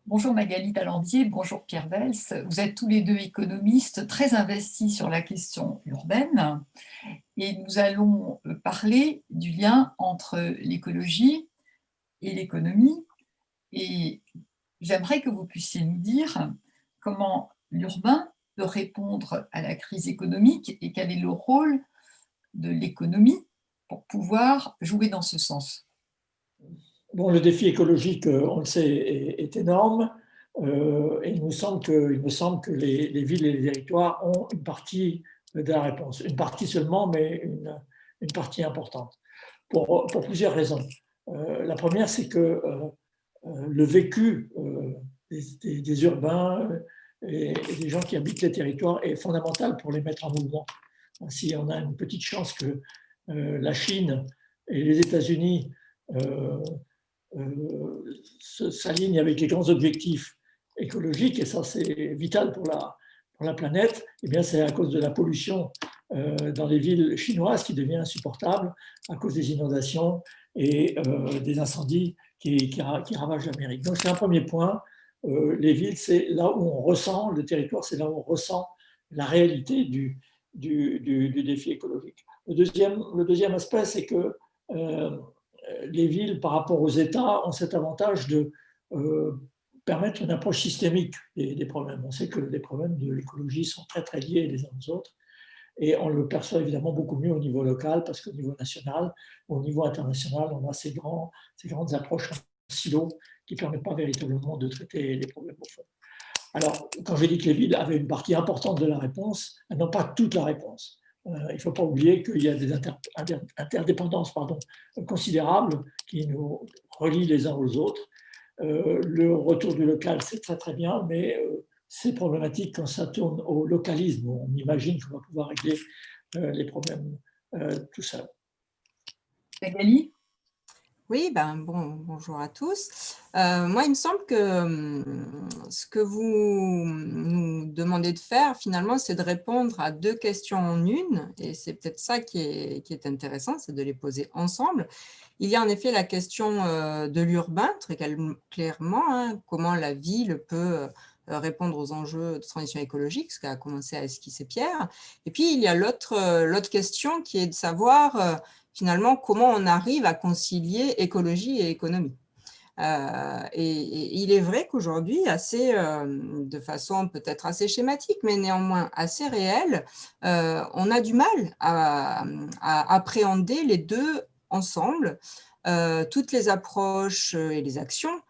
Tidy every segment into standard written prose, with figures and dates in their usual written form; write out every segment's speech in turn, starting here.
Bonjour Magali Talandier, bonjour Pierre Vels. Vous êtes tous les deux économistes très investis sur la question urbaine et nous allons parler du lien entre l'écologie et l'économie. Et j'aimerais que vous puissiez nous dire comment l'urbain peut répondre à la crise économique et quel est le rôle de l'économie pour pouvoir jouer dans ce sens. Bon, le défi écologique, on le sait, est énorme. Et il me semble que les villes et les territoires ont une partie de la réponse. Une partie seulement, mais une partie importante. Pour plusieurs raisons. La première, c'est que le vécu des urbains et des gens qui habitent les territoires est fondamental pour les mettre en mouvement. Si on a une petite chance que la Chine et les États-Unis s'aligne avec les grands objectifs écologiques, et ça c'est vital pour la planète, et bien c'est à cause de la pollution dans les villes chinoises qui devient insupportable à cause des inondations et des incendies qui ravagent l'Amérique. Donc c'est un premier point. Les villes, c'est là où on ressent, le territoire, c'est là où on ressent la réalité du défi écologique. Le deuxième aspect, c'est que les villes, par rapport aux États, ont cet avantage de permettre une approche systémique des problèmes. On sait que les problèmes de l'écologie sont très, très liés les uns aux autres. Et on le perçoit évidemment beaucoup mieux au niveau local, parce qu'au niveau national, au niveau international, on a ces grandes approches en silo qui ne permettent pas véritablement de traiter les problèmes au fond. Alors, quand je dis que les villes avaient une partie importante de la réponse, elles n'ont pas toute la réponse. Il ne faut pas oublier qu'il y a des interdépendances considérables qui nous relient les uns aux autres. Le retour du local, c'est très très bien, mais c'est problématique quand ça tourne au localisme. On imagine qu'on va pouvoir régler les problèmes tout seul. Magali? Oui, bonjour à tous. Moi, il me semble que ce que vous nous demandez de faire, finalement, c'est de répondre à deux questions en une. Et c'est peut-être ça qui est intéressant, c'est de les poser ensemble. Il y a en effet la question de l'urbain, très clairement, hein, comment la ville peut répondre aux enjeux de transition écologique, ce qu'a commencé à esquisser Pierre. Et puis, il y a l'autre question qui est de savoir finalement comment on arrive à concilier écologie et économie. Et il est vrai qu'aujourd'hui, de façon peut-être assez schématique, mais néanmoins assez réelle, on a du mal à appréhender les deux ensemble. Toutes les approches et les actions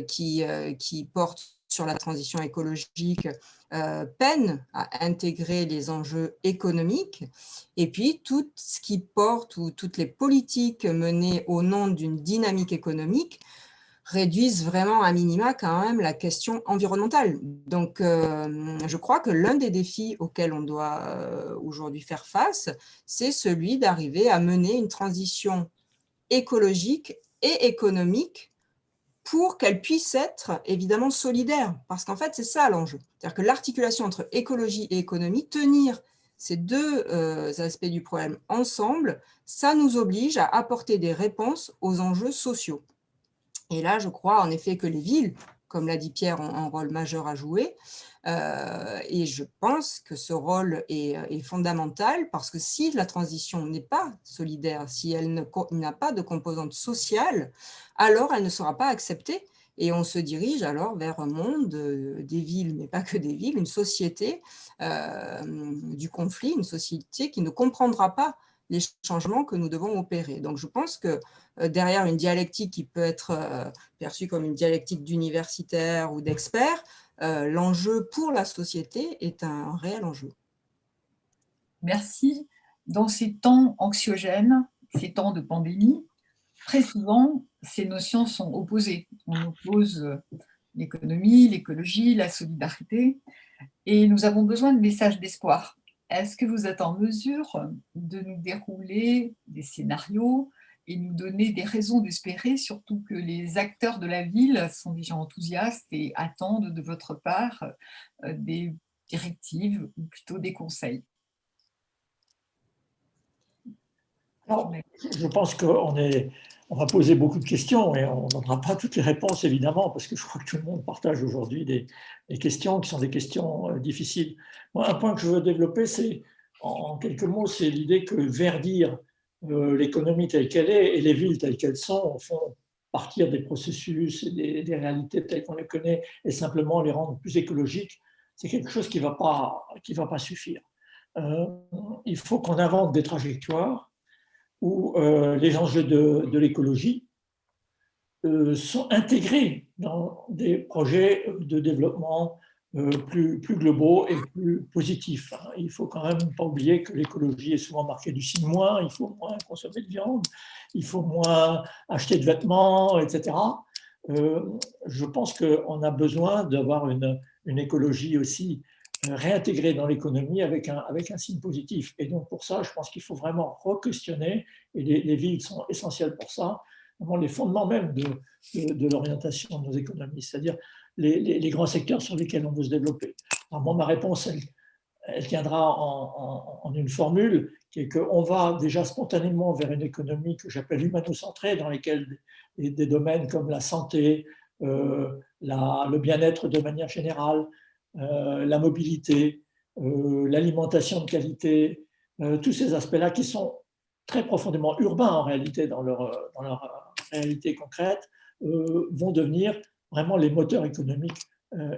qui portent sur la transition écologique peinent à intégrer les enjeux économiques, et puis tout ce qui porte ou toutes les politiques menées au nom d'une dynamique économique réduisent vraiment à minima quand même la question environnementale. Donc, je crois que l'un des défis auxquels on doit aujourd'hui faire face, c'est celui d'arriver à mener une transition écologique et économique pour qu'elle puisse être évidemment solidaire. Parce qu'en fait, c'est ça l'enjeu. C'est-à-dire que l'articulation entre écologie et économie, tenir ces deux aspects du problème ensemble, ça nous oblige à apporter des réponses aux enjeux sociaux. Et là, je crois en effet que les villes, comme l'a dit Pierre, ont un rôle majeur à jouer. Et je pense que ce rôle est fondamental, parce que si la transition n'est pas solidaire, si elle n'a pas de composante sociale, alors elle ne sera pas acceptée. Et on se dirige alors vers un monde des villes, mais pas que des villes, une société du conflit, une société qui ne comprendra pas les changements que nous devons opérer. Donc je pense que derrière une dialectique qui peut être perçue comme une dialectique d'universitaires ou d'experts, l'enjeu pour la société est un réel enjeu. Merci. Dans ces temps anxiogènes, ces temps de pandémie, très souvent, ces notions sont opposées. On oppose l'économie, l'écologie, la solidarité, et nous avons besoin de messages d'espoir. Est-ce que vous êtes en mesure de nous dérouler des scénarios et nous donner des raisons d'espérer, surtout que les acteurs de la ville sont des gens enthousiastes et attendent de votre part des directives ou plutôt des conseils? Alors, je pense on va poser beaucoup de questions et on n'aura pas toutes les réponses, évidemment, parce que je crois que tout le monde partage aujourd'hui des questions qui sont des questions difficiles. Moi, un point que je veux développer, c'est, en quelques mots, c'est l'idée que verdir l'économie telle qu'elle est et les villes telles qu'elles sont, font partir des processus et des réalités telles qu'on les connaît et simplement les rendre plus écologiques, c'est quelque chose qui ne va pas suffire. Il faut qu'on invente des trajectoires où les enjeux de l'écologie sont intégrés dans des projets de développement plus globaux et plus positifs. Il ne faut quand même pas oublier que l'écologie est souvent marquée du signe moins, il faut moins consommer de viande, il faut moins acheter de vêtements, etc. Je pense qu'on a besoin d'avoir une écologie aussi réintégrée dans l'économie avec un signe positif. Et donc pour ça, je pense qu'il faut vraiment re-questionner, et les villes sont essentielles pour ça, vraiment les fondements même de l'orientation de nos économies, c'est-à-dire les grands secteurs sur lesquels on veut se développer. Alors moi, ma réponse, elle tiendra en une formule qui est qu'on va déjà spontanément vers une économie que j'appelle humano-centrée, dans laquelle des domaines comme la santé, le bien-être de manière générale, la mobilité, l'alimentation de qualité, tous ces aspects-là qui sont très profondément urbains en réalité dans leur réalité concrète, vont devenir vraiment les moteurs économiques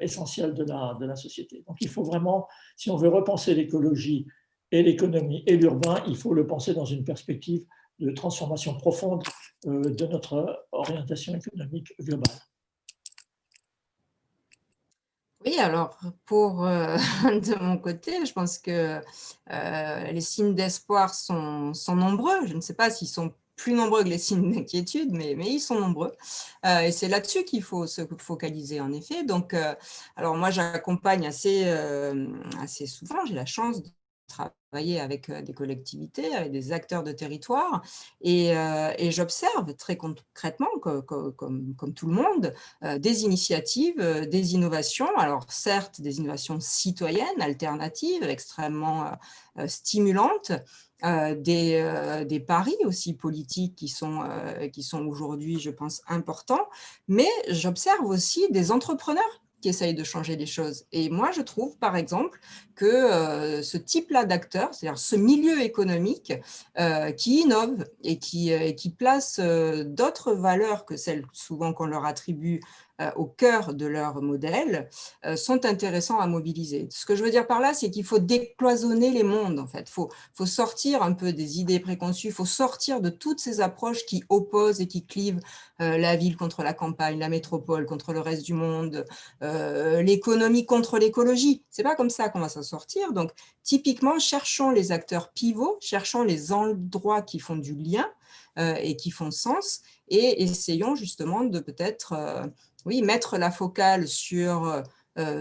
essentiels de la société. Donc il faut vraiment, si on veut repenser l'écologie et l'économie et l'urbain, il faut le penser dans une perspective de transformation profonde de notre orientation économique globale. Oui, alors de mon côté, je pense que les signes d'espoir sont nombreux. Je ne sais pas s'ils sont plus nombreux que les signes d'inquiétude, mais ils sont nombreux. Et c'est là-dessus qu'il faut se focaliser, en effet. Donc, alors moi, j'accompagne assez souvent, j'ai la chance de travailler avec des collectivités, avec des acteurs de territoire, et j'observe très concrètement, comme tout le monde, des initiatives, des innovations, alors certes des innovations citoyennes, alternatives, extrêmement stimulantes, des paris aussi politiques qui sont aujourd'hui, je pense, importants, mais j'observe aussi des entrepreneurs qui essayent de changer les choses. Et moi, je trouve, par exemple, que ce type-là d'acteurs, c'est-à-dire ce milieu économique qui innove et qui place d'autres valeurs que celles souvent qu'on leur attribue au cœur de leur modèle, sont intéressants à mobiliser. Ce que je veux dire par là, c'est qu'il faut décloisonner les mondes, en fait. Il faut sortir un peu des idées préconçues, il faut sortir de toutes ces approches qui opposent et qui clivent la ville contre la campagne, la métropole contre le reste du monde, l'économie contre l'écologie. C'est pas comme ça qu'on va s'en sortir. Donc, typiquement, cherchons les acteurs pivots, cherchons les endroits qui font du lien et qui font sens, et essayons justement de peut-être mettre la focale sur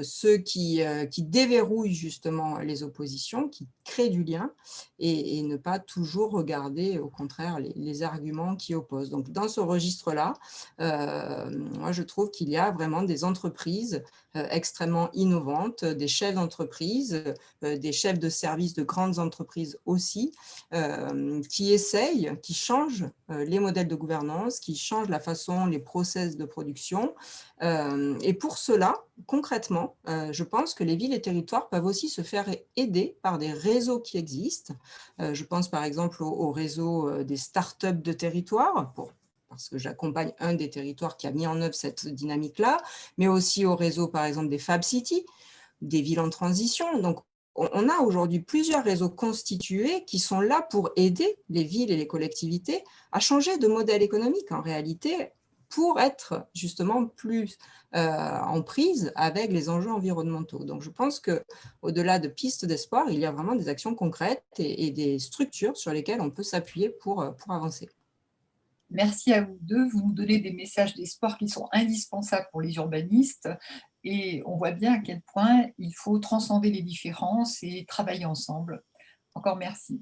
ceux qui déverrouillent justement les oppositions, qui créent du lien, et ne pas toujours regarder au contraire les arguments qui opposent. Donc dans ce registre-là, moi je trouve qu'il y a vraiment des entreprises extrêmement innovantes, des chefs d'entreprise, des chefs de service de grandes entreprises aussi, qui essayent, qui changent les modèles de gouvernance, qui changent la façon, les process de production. Et pour cela, concrètement, je pense que les villes et territoires peuvent aussi se faire aider par des réseaux qui existent. Je pense par exemple au réseau des startups de territoire, parce que j'accompagne un des territoires qui a mis en œuvre cette dynamique-là, mais aussi au réseau, par exemple, des Fab City, des villes en transition. Donc, on a aujourd'hui plusieurs réseaux constitués qui sont là pour aider les villes et les collectivités à changer de modèle économique, en réalité, pour être justement plus en prise avec les enjeux environnementaux. Donc, je pense qu'au-delà de pistes d'espoir, il y a vraiment des actions concrètes et des structures sur lesquelles on peut s'appuyer pour avancer. Merci à vous deux. Vous nous donnez des messages d'espoir qui sont indispensables pour les urbanistes. Et on voit bien à quel point il faut transcender les différences et travailler ensemble. Encore merci.